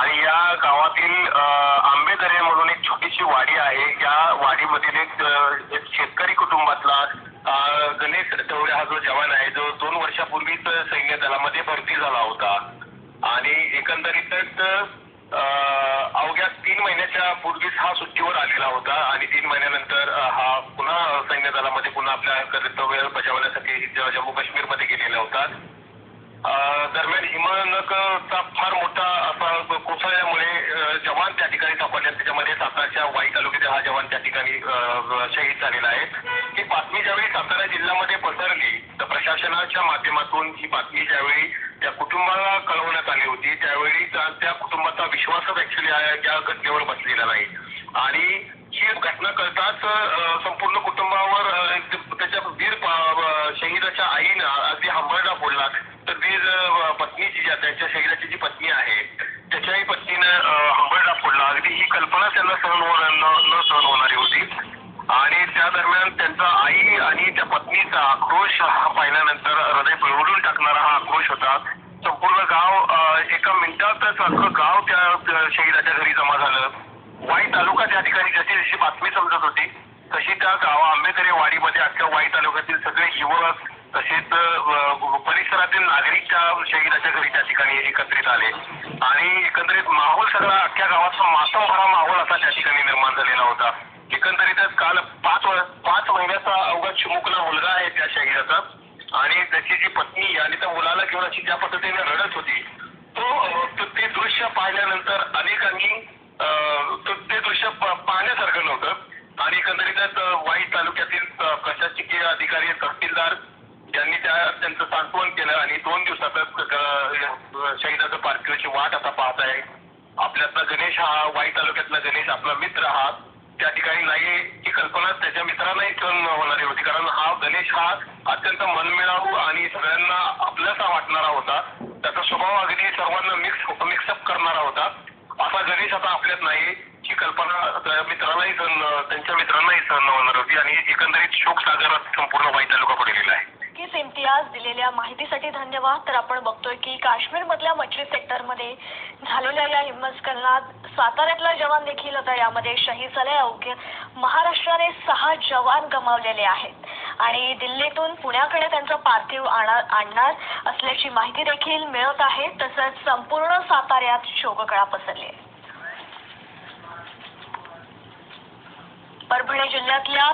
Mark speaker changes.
Speaker 1: आणि या गावातील आंबेदरे म्हणून एक छोटीशी वाडी आहे। या वाडीमधील एक शेतकरी कुटुंबातला गणेश तेवढे हा जो जवान आहे, जो 2 वर्षापूर्वीच सैन्य दलामध्ये भरती झाला होता आणि एकंदरीतच अवघ्या 3 महिन्याच्या पूर्वीच हा सुट्टीवर आलेला होता आणि 3 महिन्यानंतर हा पुन्हा सैन्य दलामध्ये पुन्हा आपल्या कर्तव्य बजावण्यासाठी जम्मू काश्मीर मध्ये गेलेला होता। दरम्यान हिमनगचा फार मोठा असा कोसळल्यामुळे जवान त्या ठिकाणी सापडले। त्याच्यामध्ये सातारच्या वाई तालुक्यातील हा जवान त्या ठिकाणी शहीद झालेला आहे। ही बातमी ज्यावेळी सातारा जिल्ह्यामध्ये पसरली तर प्रशासनाच्या माध्यमातून ही बातमी ज्यावेळी त्या कुटुंबाला कळवण्यात आली होती त्यावेळी त्या कुटुंबाचा विश्वासच ऍक्च्युली या घटनेवर बसलेला नाही आणि ही घटना कळताच संपूर्ण कुटुंबावर त्याच्या वीर शहीदाच्या आईनं अगदी हंबरडा फोडला। तर वीर पत्नीची त्यांच्या शहीदाची जी पत्नी आहे त्याच्याही पत्नीनं हंबरडा फोडला। अगदी ही कल्पना त्यांना न सहन होणारी होती आणि त्या दरम्यान त्यांचा आई आणि त्या पत्नीचा आक्रोश हा पाहिल्यानंतर हृदय पिळवून टाकणारा हा आक्रोश होता। संपूर्ण गाव एका मिनिटातच अख्खं गाव त्या शहीदाच्या घरी जमा झालं। वाई तालुका त्या ठिकाणी जशी जशी बातमी समजत होती तशी त्या आंबेदरे वाडीमध्ये अख्ख्या वाई तालुक्यातील सगळे युवक तसेच परिसरातील नागरिक त्या शहीदाच्या घरी त्या ठिकाणी एकत्रित आले आणि एकंदरीत माहोल सगळा अख्ख्या गावाचा मातम भरा माहोल असा त्या ठिकाणी निर्माण झालेला होता। एकंदरीतच काल 5 महिन्याचा अवघा चिमुकला मुलगा आहे त्या शहीदाचा आणि त्याची जी पत्नी आणि त्या मुलाला घेऊन अशी ज्या पद्धतीने रडत होती ते दृश्य पाहिल्यानंतर अनेकांनी ते दृश्य पाहण्यासारखं नव्हतं आणि एकंदरीतच वाई तालुक्यातील प्रशासकीय अधिकारी तहसीलदार यांनी त्यांचं सांत्वन केलं आणि 2 दिवसातच शहीदाचं पार्थिवाची वाट आता पाहत आहे। आपल्यातला गणेश हा वाई तालुक्यातला गणेश आपला मित्र हा त्या ठिकाणी नाही ही कल्पना त्याच्या मित्रांनाही सहन होणारी होती, कारण हा गणेश हा अत्यंत मनमिळावू आणि सगळ्यांना आपल्यासा वाटणारा होता। त्याचा स्वभाव अगदी सर्वांना मिक्सअप करणारा होता। असा गणेश आता आपल्यात नाही ही कल्पना त्यांच्या मित्रांनाही सहन होणार होती आणि एकंदरीत शोकसागरात संपूर्ण वाई तालुका पडलेला आहे।
Speaker 2: नक्कीच इम्तियाज, दिलेल्या माहितीसाठी धन्यवाद। तर आपण बघतोय की काश्मीर मधल्या मछली सेक्टरमध्ये झालेल्या या हिमस्खलनात साताऱ्यातला जवान देखील आता यामध्ये शहीद झाले। अवघ्या महाराष्ट्राने 6 जवान गमावलेले आहेत आणि दिल्लीतून पुण्याकडे त्यांचं पार्थिव आणणार असल्याची माहिती देखील मिळत आहे। तसंच संपूर्ण साताऱ्यात शोककळा पसरली आहे। परभणी जिल्ह्यातल्या